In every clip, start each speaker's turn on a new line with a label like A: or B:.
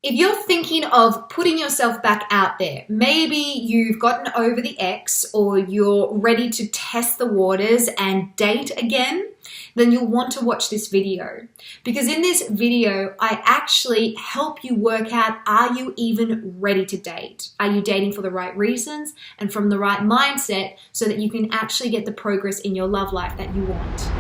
A: If you're thinking of putting yourself back out there, maybe you've gotten over the ex or you're ready to test the waters and date again, then you'll want to watch this video. Because in this video, I actually help you work out, are you even ready to date? Are you dating for the right reasons and from the right mindset so that you can actually get the progress in your love life that you want?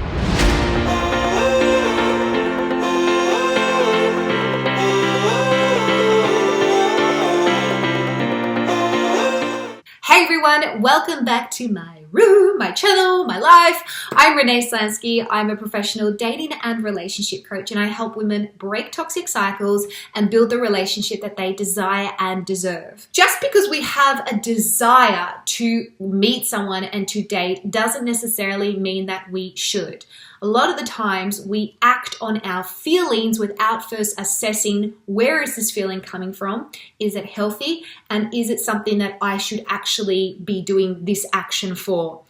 A: Hey everyone, welcome back to my room, my channel, my life. I'm Renee Slansky. I'm a professional dating and relationship coach, and I help women break toxic cycles and build the relationship that they desire and deserve. Just because we have a desire to meet someone and to date doesn't necessarily mean that we should. A lot of the times we act on our feelings without first assessing, where is this feeling coming from? Is it healthy? And is it something that I should actually be doing this action for?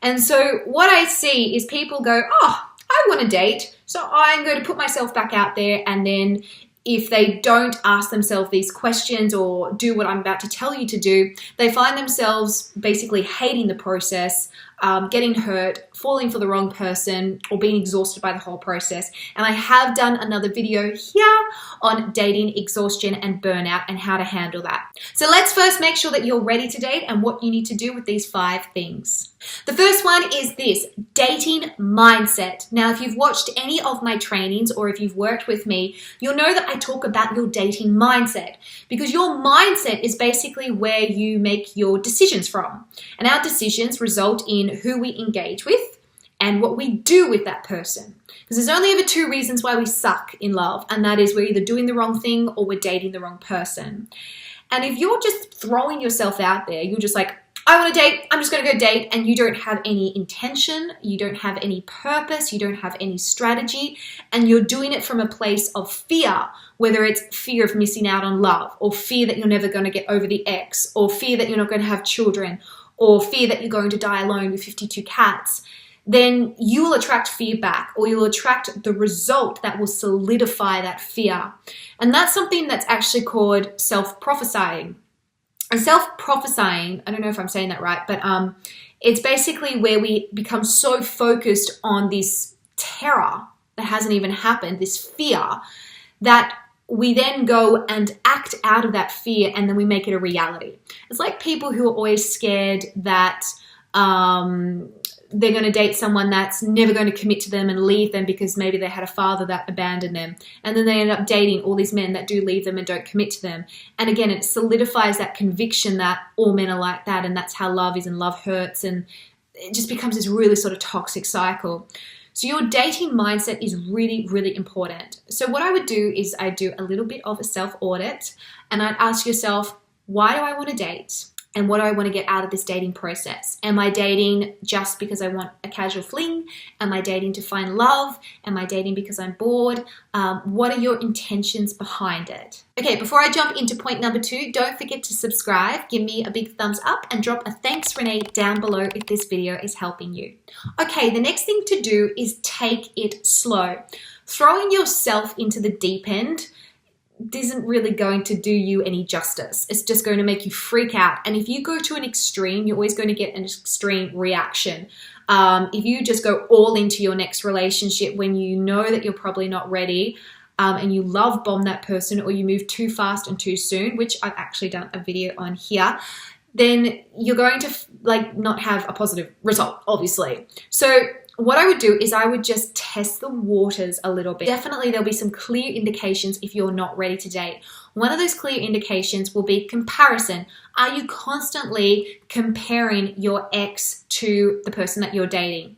A: And so what I see is people go, oh, I want to date, so I'm going to put myself back out there. And then if they don't ask themselves these questions or do what I'm about to tell you to do, they find themselves basically hating the process, getting hurt, falling for the wrong person, or being exhausted by the whole process. And I have done another video here on dating exhaustion and burnout and how to handle that. So let's first make sure that you're ready to date and what you need to do with these 5 things. The first one is this: dating mindset. Now, if you've watched any of my trainings or if you've worked with me, you'll know that I talk about your dating mindset, because your mindset is basically where you make your decisions from. And our decisions result in who we engage with and what we do with that person. Because there's only ever 2 reasons why we suck in love, and that is we're either doing the wrong thing or we're dating the wrong person. And if you're just throwing yourself out there, you're just like, I want to date, I'm just going to go date, and you don't have any intention, you don't have any purpose, you don't have any strategy, and you're doing it from a place of fear, whether it's fear of missing out on love, or fear that you're never going to get over the ex, or fear that you're not going to have children, or fear that you're going to die alone with 52 cats, then you will attract fear back, or you'll attract the result that will solidify that fear. And that's something that's actually called self-prophesying. And self-prophesying, I don't know if I'm saying that right, but it's basically where we become so focused on this terror that hasn't even happened, this fear, that we then go and act out of that fear, and then we make it a reality. It's like people who are always scared that they're going to date someone that's never going to commit to them and leave them because maybe they had a father that abandoned them. And then they end up dating all these men that do leave them and don't commit to them. And again, it solidifies that conviction that all men are like that, and that's how love is, and love hurts, and it just becomes this really sort of toxic cycle. So your dating mindset is really, really important. So what I would do is I'd do a little bit of a self-audit, and I'd ask yourself, why do I want to date? And what do I want to get out of this dating process? Am I dating just because I want a casual fling? Am I dating to find love? Am I dating because I'm bored? What are your intentions behind it? Okay, before I jump into point number 2, don't forget to subscribe, give me a big thumbs up, and drop a thanks Renee down below if this video is helping you. Okay, the next thing to do is take it slow. Throwing yourself into the deep end isn't really going to do you any justice. It's just going to make you freak out. And if you go to an extreme, you're always going to get an extreme reaction. If you just go all into your next relationship when you know that you're probably not ready, and you love bomb that person, or you move too fast and too soon, which I've actually done a video on here, then you're going to not have a positive result, obviously. So what I would do is I would just test the waters a little bit. Definitely there'll be some clear indications if you're not ready to date. One of those clear indications will be comparison. Are you constantly comparing your ex to the person that you're dating?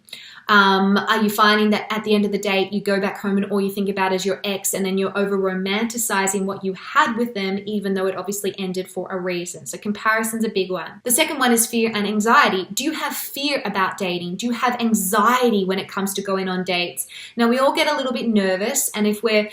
A: Are you finding that at the end of the day, you go back home and all you think about is your ex, and then you're over romanticizing what you had with them, even though it obviously ended for a reason? So comparison's a big one. The second one is fear and anxiety. Do you have fear about dating? Do you have anxiety when it comes to going on dates? Now, we all get a little bit nervous, and if we're,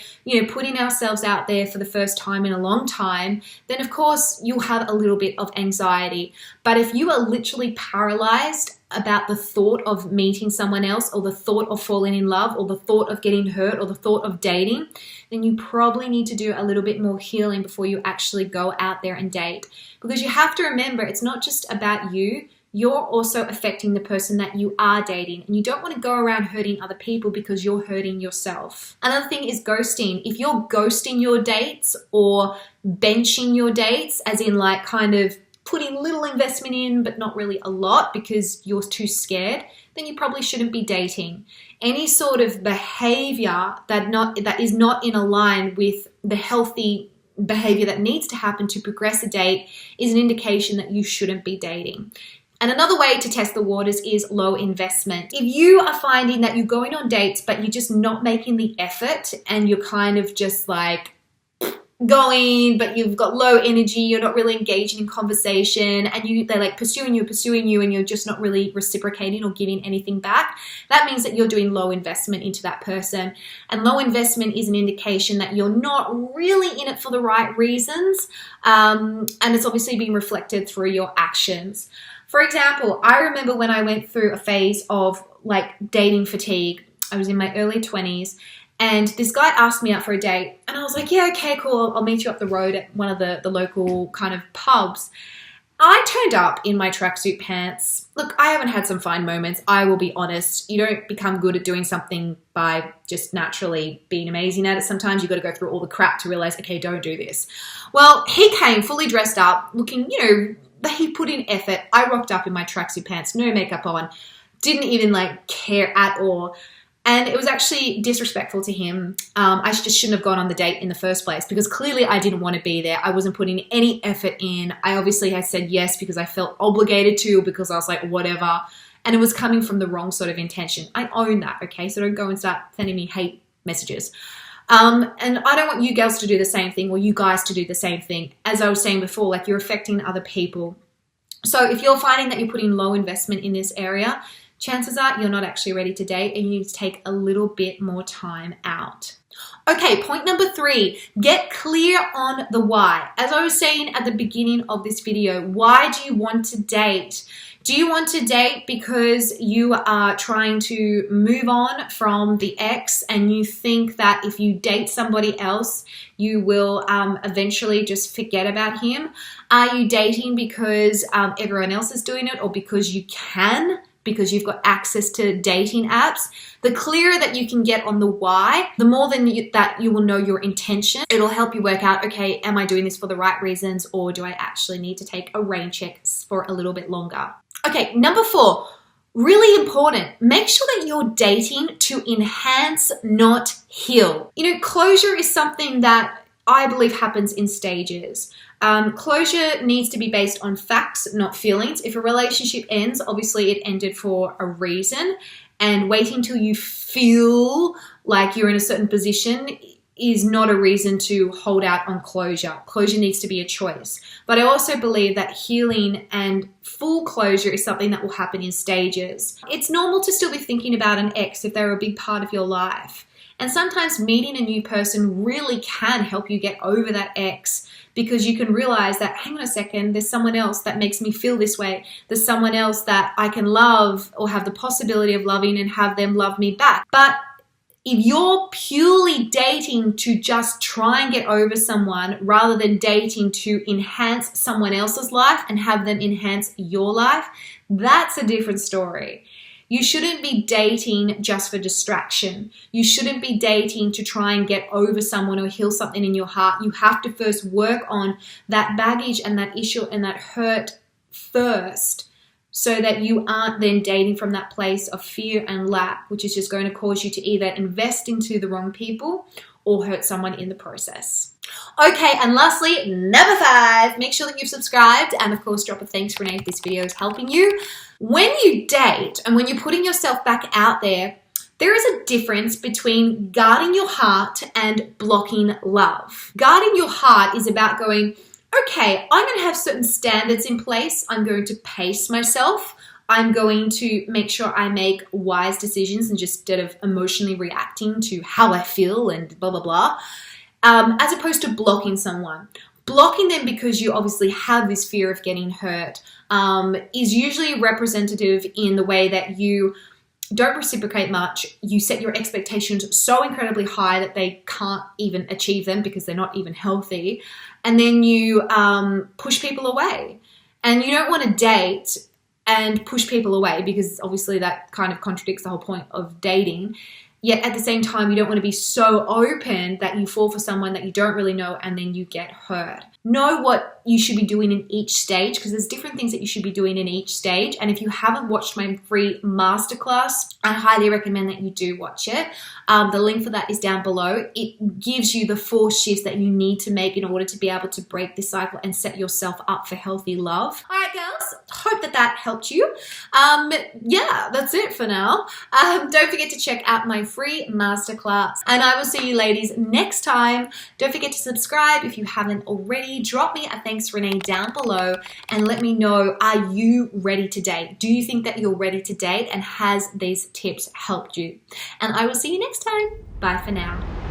A: putting ourselves out there for the first time in a long time, then of course you'll have a little bit of anxiety. But if you are literally paralyzed about the thought of meeting someone else, or the thought of falling in love, or the thought of getting hurt, or the thought of dating, then you probably need to do a little bit more healing before you actually go out there and date. Because you have to remember, it's not just about you. You're also affecting the person that you are dating, and you don't want to go around hurting other people because you're hurting yourself. Another thing is ghosting. If you're ghosting your dates or benching your dates, as in like kind of putting little investment in but not really a lot because you're too scared, then you probably shouldn't be dating. Any sort of behavior that is not in line with the healthy behavior that needs to happen to progress a date is an indication that you shouldn't be dating. And another way to test the waters is low investment. If you are finding that you're going on dates but you're just not making the effort, and you're kind of just like going, but you've got low energy, you're not really engaging in conversation, and they're like pursuing you, and you're just not really reciprocating or giving anything back, that means that you're doing low investment into that person. And low investment is an indication that you're not really in it for the right reasons, and it's obviously being reflected through your actions. For example, I remember when I went through a phase of like dating fatigue. I was in my early 20s, and this guy asked me out for a date, and I was like, yeah, okay, cool. I'll meet you up the road at one of the local kind of pubs. I turned up in my tracksuit pants. Look, I haven't had some fine moments. I will be honest. You don't become good at doing something by just naturally being amazing at it. Sometimes you've got to go through all the crap to realize, okay, don't do this. Well, he came fully dressed up, looking, he put in effort. I rocked up in my tracksuit pants, no makeup on, didn't even like care at all. And it was actually disrespectful to him. I just shouldn't have gone on the date in the first place, because clearly I didn't want to be there. I wasn't putting any effort in. I obviously had said yes because I felt obligated to, because I was like, whatever. And it was coming from the wrong sort of intention. I own that, okay? So don't go and start sending me hate messages. And I don't want you girls to do the same thing, or you guys to do the same thing. As I was saying before, like, you're affecting other people. So if you're finding that you're putting low investment in this area, chances are you're not actually ready to date, and you need to take a little bit more time out. Okay, point number 3, get clear on the why. As I was saying at the beginning of this video, why do you want to date? Do you want to date because you are trying to move on from the ex, and you think that if you date somebody else, you will eventually just forget about him? Are you dating because everyone else is doing it, or because you can? Because you've got access to dating apps? The clearer that you can get on the why, the more that you will know your intention. It'll help you work out, okay, am I doing this for the right reasons, or do I actually need to take a rain check for a little bit longer? Okay, number 4, really important. Make sure that you're dating to enhance, not heal. Closure is something that I believe happens in stages. Closure needs to be based on facts, not feelings. If a relationship ends, obviously it ended for a reason, and waiting till you feel like you're in a certain position is not a reason to hold out on closure. Closure needs to be a choice. But I also believe that healing and full closure is something that will happen in stages. It's normal to still be thinking about an ex if they're a big part of your life. And sometimes meeting a new person really can help you get over that ex, because you can realize that, hang on a second, there's someone else that makes me feel this way. There's someone else that I can love, or have the possibility of loving, and have them love me back. But if you're purely dating to just try and get over someone, rather than dating to enhance someone else's life and have them enhance your life, that's a different story. You shouldn't be dating just for distraction. You shouldn't be dating to try and get over someone or heal something in your heart. You have to first work on that baggage and that issue and that hurt first, so that you aren't then dating from that place of fear and lack, which is just going to cause you to either invest into the wrong people or hurt someone in the process. Okay, and lastly, number 5, make sure that you've subscribed, and of course drop a thanks, Renee, if this video is helping you. When you date and when you're putting yourself back out there, there is a difference between guarding your heart and blocking love. Guarding your heart is about going, okay, I'm going to have certain standards in place. I'm going to pace myself. I'm going to make sure I make wise decisions instead of emotionally reacting to how I feel and blah, blah, blah. As opposed to blocking someone. Blocking them because you obviously have this fear of getting hurt is usually representative in the way that you don't reciprocate much. You set your expectations so incredibly high that they can't even achieve them because they're not even healthy. And then you push people away. And you don't want to date and push people away because obviously that kind of contradicts the whole point of dating. Yet at the same time, you don't want to be so open that you fall for someone that you don't really know and then you get hurt. Know what you should be doing in each stage, because there's different things that you should be doing in each stage. And if you haven't watched my free masterclass, I highly recommend that you do watch it. The link for that is down below. It gives you the 4 shifts that you need to make in order to be able to break this cycle and set yourself up for healthy love. All right, girls, hope that helped you. Yeah, that's it for now. Don't forget to check out my free masterclass, and I will see you ladies next time. Don't forget to subscribe if you haven't already. Drop me a thanks Renee down below and let me know, are you ready to date? Do you think that you're ready to date, and has these tips helped you? And I will see you next time. Bye for now.